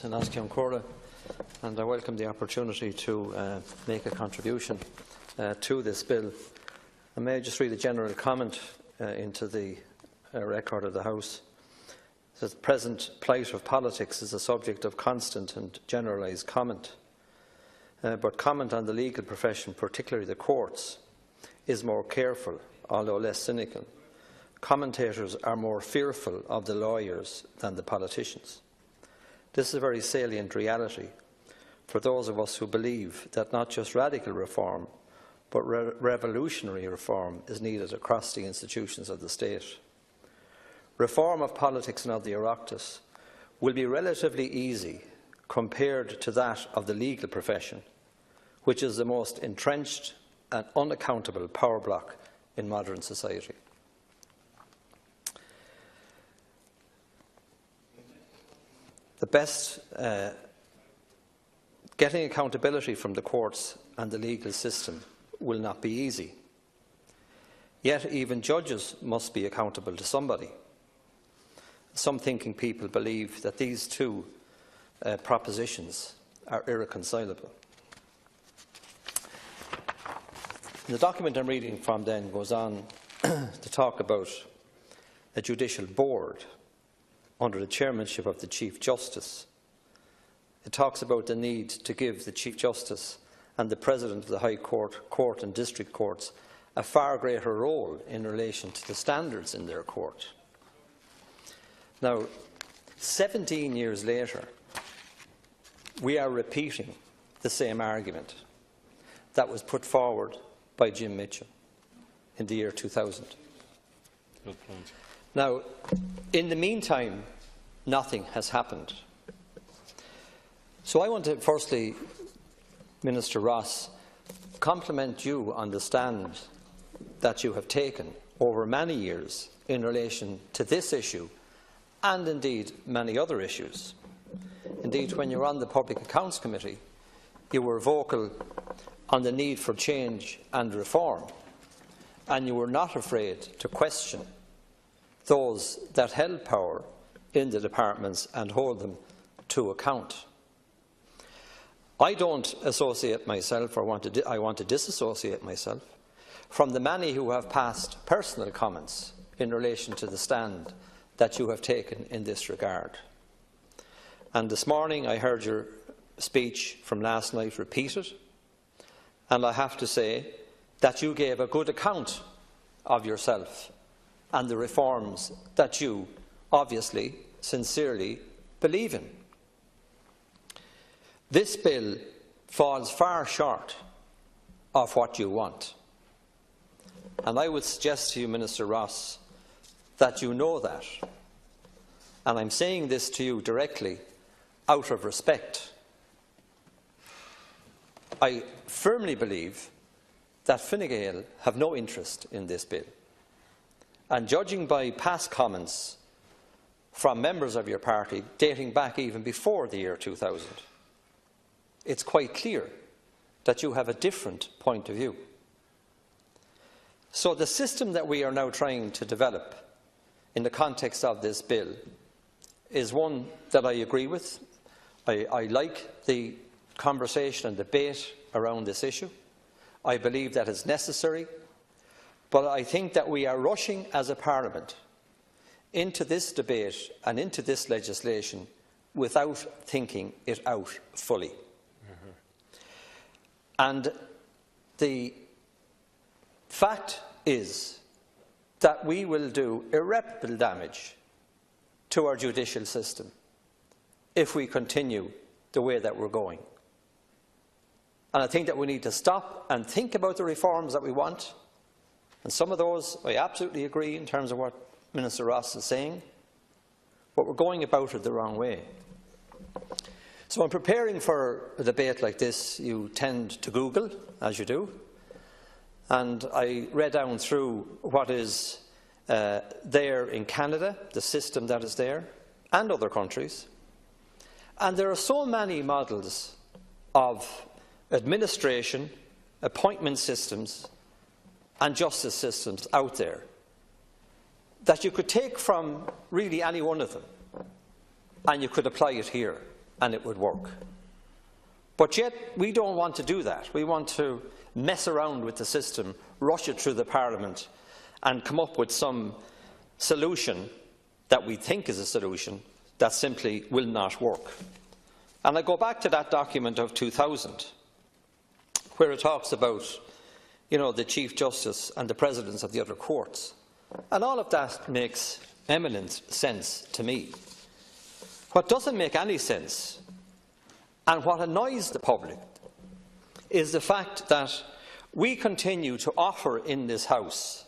and I welcome the opportunity to make a contribution to this bill. I may just read a general comment into the record of the House. It says, "The present plight of politics is a subject of constant and generalised comment, but comment on the legal profession, particularly the courts, is more careful, although less cynical. Commentators are more fearful of the lawyers than the politicians. This is a very salient reality for those of us who believe that not just radical reform, but revolutionary reform is needed across the institutions of the state. Reform of politics and of the Oireachtas will be relatively easy compared to that of the legal profession, which is the most entrenched and unaccountable power block in modern society. The best getting accountability from the courts and the legal system will not be easy. Yet even judges must be accountable to somebody. Some thinking people believe that these two propositions are irreconcilable. The document I'm reading from then goes on to talk about a judicial board under the chairmanship of the Chief Justice. It talks about the need to give the Chief Justice and the President of the High Court, Court and District Courts a far greater role in relation to the standards in their court. Now, 17 years later, we are repeating the same argument that was put forward by Jim Mitchell in the year 2000. Good point. Now, in the meantime, nothing has happened. So I want to firstly, Minister Ross, compliment you on the stand that you have taken over many years in relation to this issue and indeed many other issues. Indeed, when you were on the Public Accounts Committee, you were vocal on the need for change and reform, and you were not afraid to question those that held power in the departments and hold them to account. I don't associate myself, or I want to disassociate myself from the many who have passed personal comments in relation to the stand that you have taken in this regard. And this morning I heard your speech from last night repeated, and I have to say that you gave a good account of yourself and the reforms that you obviously, sincerely believe in. This bill falls far short of what you want. And I would suggest to you, Minister Ross, that you know that. And I'm saying this to you directly out of respect. I firmly believe that Fine Gael have no interest in this bill. And judging by past comments from members of your party dating back even before the year 2000, it's quite clear that you have a different point of view. So the system that we are now trying to develop in the context of this bill is one that I agree with. I like the conversation and debate around this issue. I believe that it's necessary, but I think that we are rushing as a Parliament into this debate and into this legislation without thinking it out fully. And the fact is that we will do irreparable damage to our judicial system if we continue the way that we're going. And I think that we need to stop and think about the reforms that we want. And some of those I absolutely agree in terms of what Minister Ross is saying, but we're going about it the wrong way. So in preparing for a debate like this, you tend to Google, as you do, and I read down through what is there in Canada, the system that is there, and other countries. And there are so many models of administration, appointment systems and justice systems out there that you could take from really any one of them and you could apply it here and it would work. But yet we don't want to do that. We want to mess around with the system, rush it through the Parliament and come up with some solution that we think is a solution that simply will not work. And I go back to that document of 2000, where it talks about, the Chief Justice and the presidents of the other courts. And all of that makes eminent sense to me. What doesn't make any sense, and what annoys the public, is the fact that we continue to offer in this House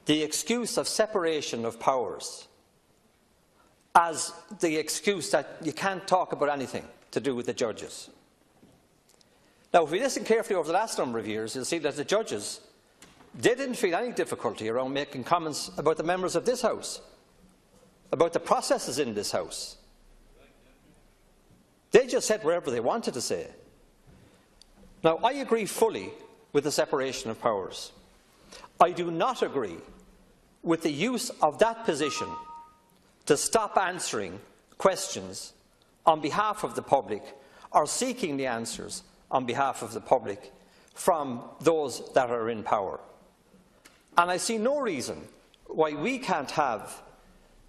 the excuse of separation of powers as the excuse that you can't talk about anything to do with the judges. Now, if we listen carefully over the last number of years, you'll see that the judges didn't feel any difficulty around making comments about the members of this House, about the processes in this House. They just said whatever they wanted to say. Now, I agree fully with the separation of powers. I do not agree with the use of that position to stop answering questions on behalf of the public or seeking the answers on behalf of the public from those that are in power. And I see no reason why we can't have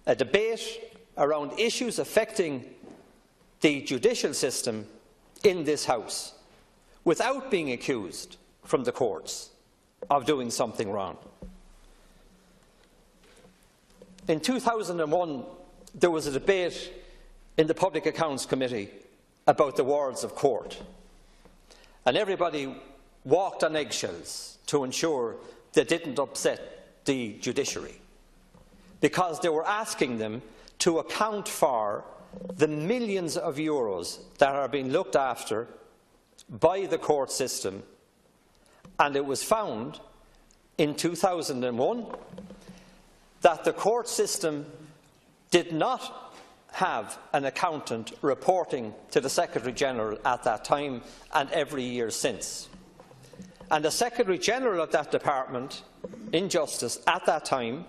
a debate around issues affecting the judicial system in this House without being accused from the courts of doing something wrong. In 2001, there was a debate in the Public Accounts Committee about the wards of court, and everybody walked on eggshells to ensure they didn't upset the judiciary, because they were asking them to account for the millions of euros that are being looked after by the court system. And it was found in 2001 that the court system did not have an accountant reporting to the Secretary-General at that time and every year since. And the Secretary-General of that department in Justice at that time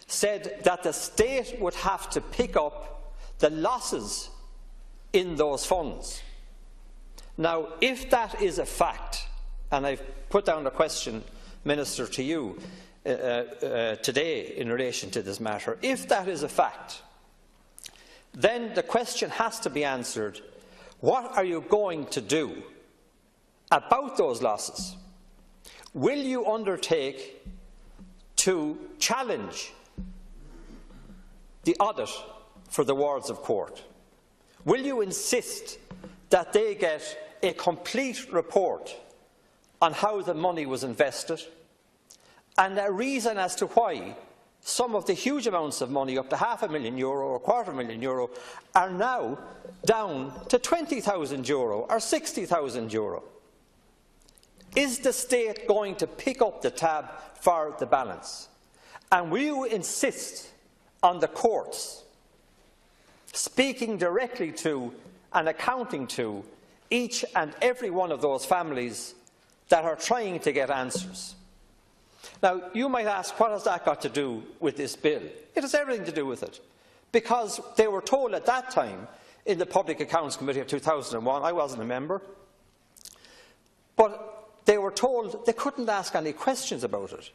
said that the state would have to pick up the losses in those funds. Now, if that is a fact, and I've put down a question, Minister, to you today in relation to this matter, if that is a fact, then the question has to be answered: what are you going to do about those losses? Will you undertake to challenge the audit for the wards of court? Will you insist that they get a complete report on how the money was invested and a reason as to why some of the huge amounts of money, up to €500,000 or €250,000, are now down to €20,000 or €60,000? Is the state going to pick up the tab for the balance? And will you insist on the courts speaking directly to and accounting to each and every one of those families that are trying to get answers? Now, you might ask, what has that got to do with this bill? It has everything to do with it, because they were told at that time in the Public Accounts Committee of 2001, I wasn't a member, but they were told they couldn't ask any questions about it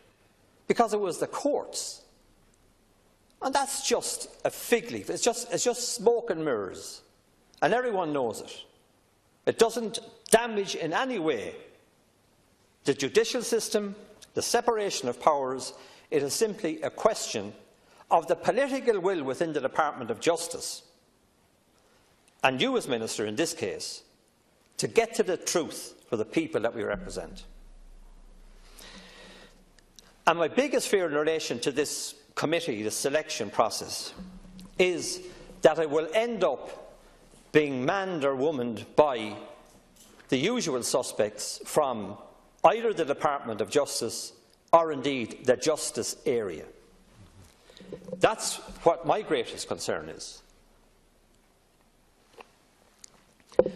because it was the courts. And that's just a fig leaf. It's just smoke and mirrors, and everyone knows it. It doesn't damage in any way the judicial system, the separation of powers. It is simply a question of the political will within the Department of Justice, and you as Minister in this case, to get to the truth for the people that we represent. And my biggest fear in relation to this committee, the selection process, is that it will end up being manned or womaned by the usual suspects from either the Department of Justice or indeed the justice area. That's what my greatest concern is.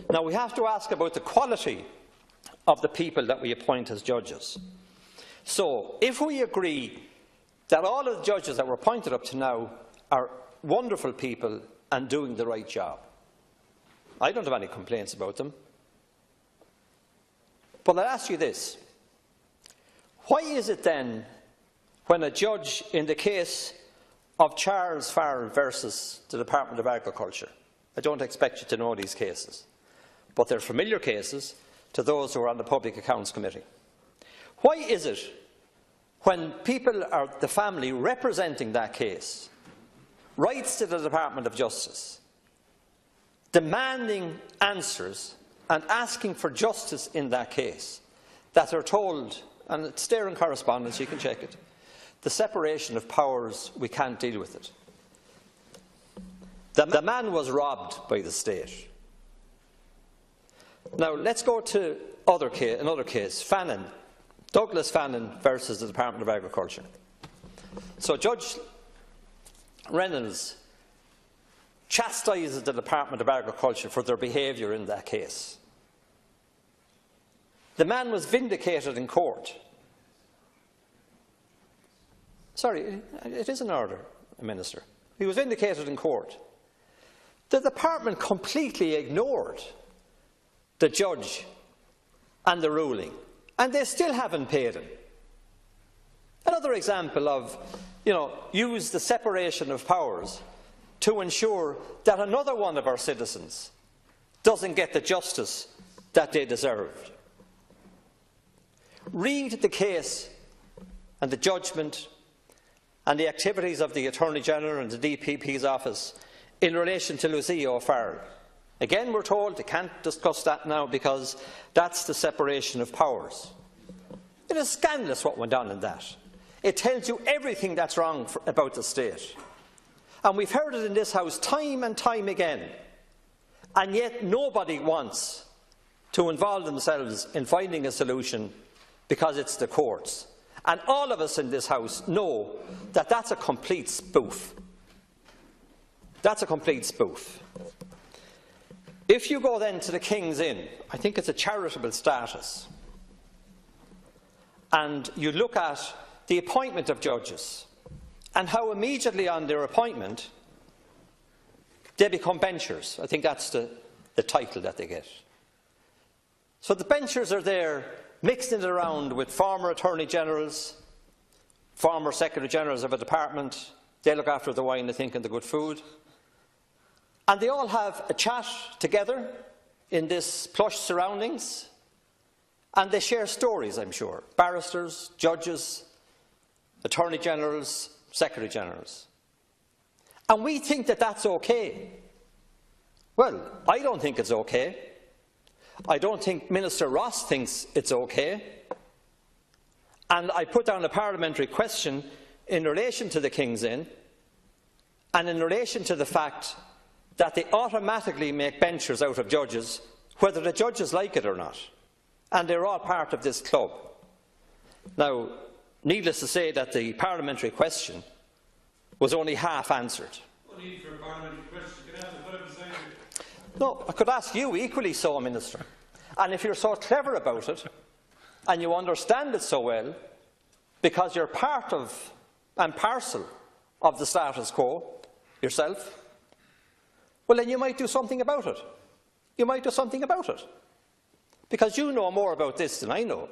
Now, we have to ask about the quality of the people that we appoint as judges. So, if we agree that all of the judges that were appointed up to now are wonderful people and doing the right job, I don't have any complaints about them. But I'll ask you this. Why is it then, when a judge in the case of Charles Farrell versus the Department of Agriculture, I don't expect you to know these cases, but they're familiar cases to those who are on the Public Accounts Committee. Why is it, when people are the family representing that case, writes to the Department of Justice, demanding answers and asking for justice in that case, that they're told, and it's there in correspondence, you can check it, the separation of powers, we can't deal with it. The man was robbed by the state. Now, let's go to another case, Fannin, Douglas Fannin versus the Department of Agriculture. So Judge Reynolds chastises the Department of Agriculture for their behaviour in that case. The man was vindicated in court. Sorry, it is an order, Minister. He was vindicated in court. The department completely ignored the judge and the ruling, and they still haven't paid him. Another example of, use the separation of powers to ensure that another one of our citizens doesn't get the justice that they deserved. Read the case and the judgment and the activities of the Attorney-General and the DPP's office in relation to Lucia O'Farrell. Again, we're told they can't discuss that now because that's the separation of powers. It is scandalous what went on in that. It tells you everything that's wrong about the state. And we've heard it in this House time and time again. And yet nobody wants to involve themselves in finding a solution because it's the courts. And all of us in this House know that that's a complete spoof. That's a complete spoof. If you go then to the King's Inn, I think it's a charitable status, and you look at the appointment of judges and how immediately on their appointment they become benchers. I think that's the title that they get. So the benchers are there mixing it around with former Attorney-Generals, former Secretary-Generals of a department. They look after the wine, I think, and the good food. And they all have a chat together in this plush surroundings, and they share stories, I'm sure. Barristers, judges, Attorney-Generals, Secretary-Generals. And we think that that's okay. Well, I don't think it's okay. I don't think Minister Ross thinks it's okay. And I put down a parliamentary question in relation to the King's Inn and in relation to the fact that they automatically make benchers out of judges, whether the judges like it or not. And they're all part of this club. Now, needless to say that the parliamentary question was only half answered. No need for a parliamentary question. You can ask whatever design. No, I could ask you equally so, Minister. And if you're so clever about it, and you understand it so well, because you're part of and parcel of the status quo yourself, well, then you might do something about it. You might do something about it. Because you know more about this than I know.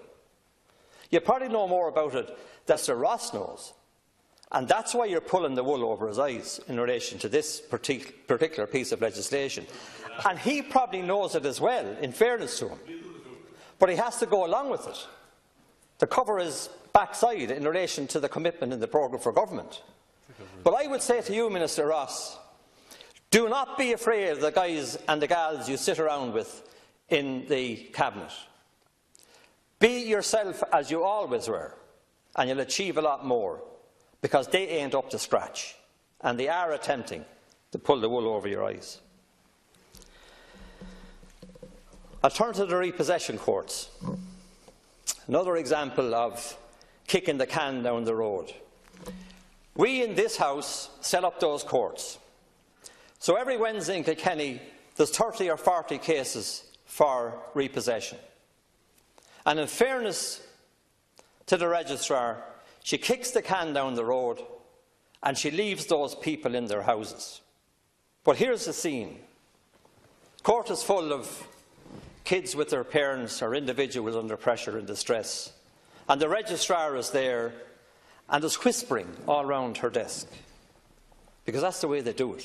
You probably know more about it than Sir Ross knows. And that's why you're pulling the wool over his eyes in relation to this particular piece of legislation. And he probably knows it as well, in fairness to him. But he has to go along with it to cover his backside in relation to the commitment in the programme for government. But I would say to you, Minister Ross, do not be afraid of the guys and the gals you sit around with in the Cabinet. Be yourself as you always were, and you'll achieve a lot more, because they ain't up to scratch, and they are attempting to pull the wool over your eyes. I'll turn to the repossession courts. Another example of kicking the can down the road. We in this House set up those courts. So every Wednesday in Kilkenny, there's 30 or 40 cases for repossession. And in fairness to the registrar, she kicks the can down the road and she leaves those people in their houses. But here's the scene. court is full of kids with their parents or individuals under pressure and distress, and the registrar is there and is whispering all around her desk, because that's the way they do it.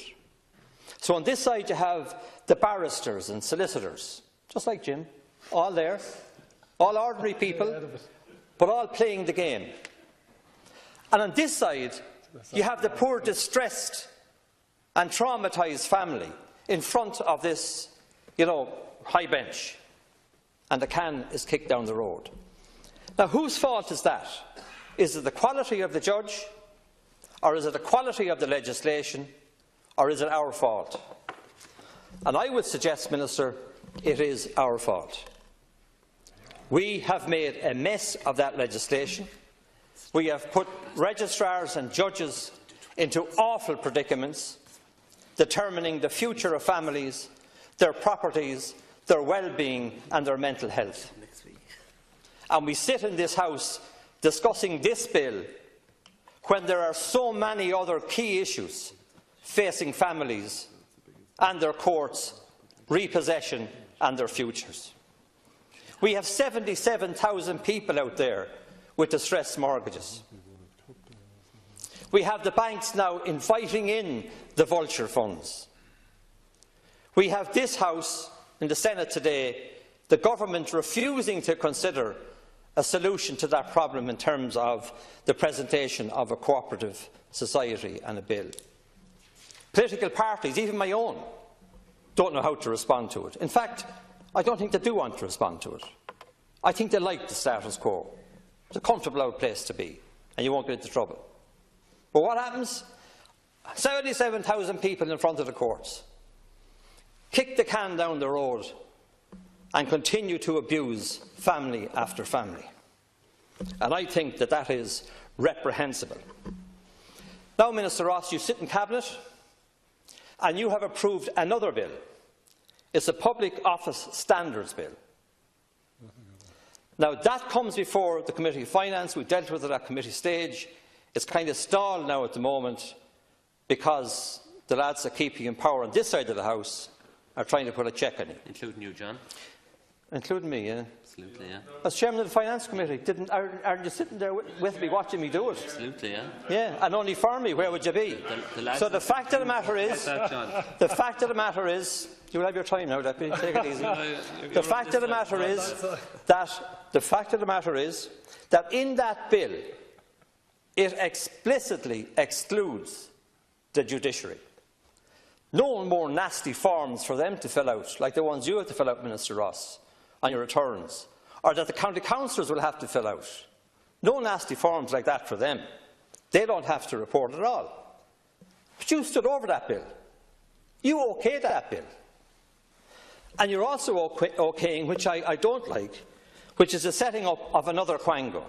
So on this side you have the barristers and solicitors, just like Jim, all there, all ordinary people, but all playing the game. And on this side you have the poor, distressed and traumatised family in front of this, high bench, and the can is kicked down the road. Now, whose fault is that? Is it the quality of the judge, or is it the quality of the legislation, or is it our fault? And I would suggest, Minister, it is our fault. We have made a mess of that legislation. We have put registrars and judges into awful predicaments, determining the future of families, their properties, their well-being and their mental health. And we sit in this House discussing this bill when there are so many other key issues facing families and their courts, repossession and their futures. We have 77,000 people out there with distressed mortgages. We have the banks now inviting in the vulture funds. We have this House, in the Senate today, the government refusing to consider a solution to that problem in terms of the presentation of a cooperative society and a bill. Political parties, even my own, don't know how to respond to it. In fact, I don't think they do want to respond to it. I think they like the status quo. It's a comfortable old place to be, and you won't get into trouble. But what happens? 77,000 people in front of the courts kick the can down the road and continue to abuse family after family. And I think that that is reprehensible. Now, Minister Ross, you sit in Cabinet and you have approved another bill. It's a Public Office Standards Bill. Now, that comes before the Committee of Finance. We dealt with it at committee stage. It's kind of stalled now at the moment because the lads that keep you in power on this side of the House are trying to put a check on it. Including you, John. Including me, yeah. Absolutely, yeah. As Chairman of the Finance Committee, aren't you sitting there with me watching me do it? Absolutely, yeah. Yeah, and only for me, where would you be? So the fact of the matter is, you will have your time now, Deputy, take it easy. The fact of the matter is that in that bill, it explicitly excludes the judiciary. No more nasty forms for them to fill out, like the ones you have to fill out, Minister Ross, on your returns, or that the county councillors will have to fill out. No nasty forms like that for them. They don't have to report at all. But you stood over that bill. You okayed that bill. And you're also okaying, which I don't like, which is the setting up of another quango.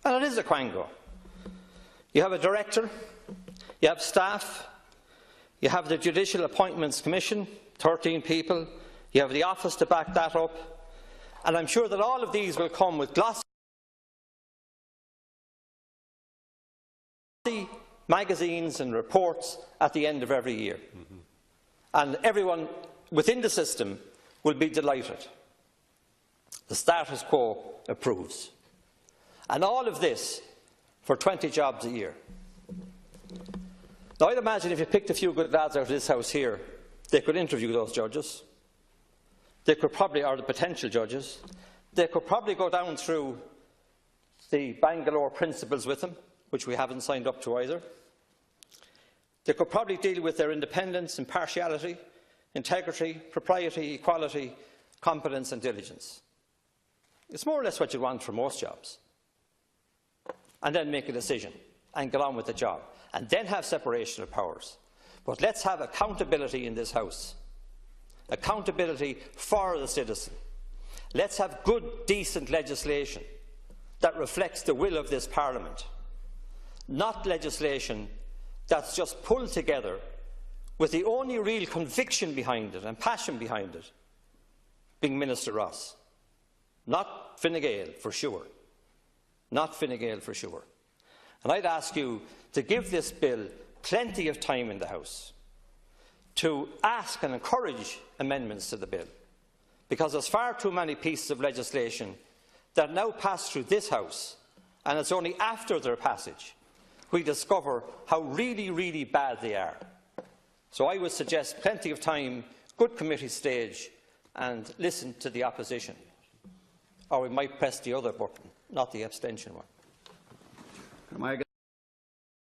And it is a quango. You have a director, you have staff, you have the Judicial Appointments Commission, 13 people, you have the office to back that up, and I'm sure that all of these will come with glossy magazines and reports at the end of every year. And everyone within the system will be delighted. The status quo approves. And all of this for 20 jobs a year. Now, I'd imagine if you picked a few good lads out of this House here, they could interview those judges. They could probably, or the potential judges, they could probably go down through the Bangalore principles with them, which we haven't signed up to either. They could probably deal with their independence, impartiality, integrity, propriety, equality, competence and diligence. It's more or less what you want for most jobs. And then make a decision and get on with the job. And then have separation of powers. But let's have accountability in this House. Accountability for the citizen. Let's have good, decent legislation that reflects the will of this Parliament. Not legislation that's just pulled together with the only real conviction behind it and passion behind it being Minister Ross. Not Fine Gael, for sure. Not Fine Gael, for sure. And I'd ask you to give this bill plenty of time in the House, to ask and encourage amendments to the bill, because there's far too many pieces of legislation that now pass through this House, and it's only after their passage we discover how really, really bad they are. So I would suggest plenty of time, good committee stage, and listen to the opposition. Or we might press the other button, not the abstention one.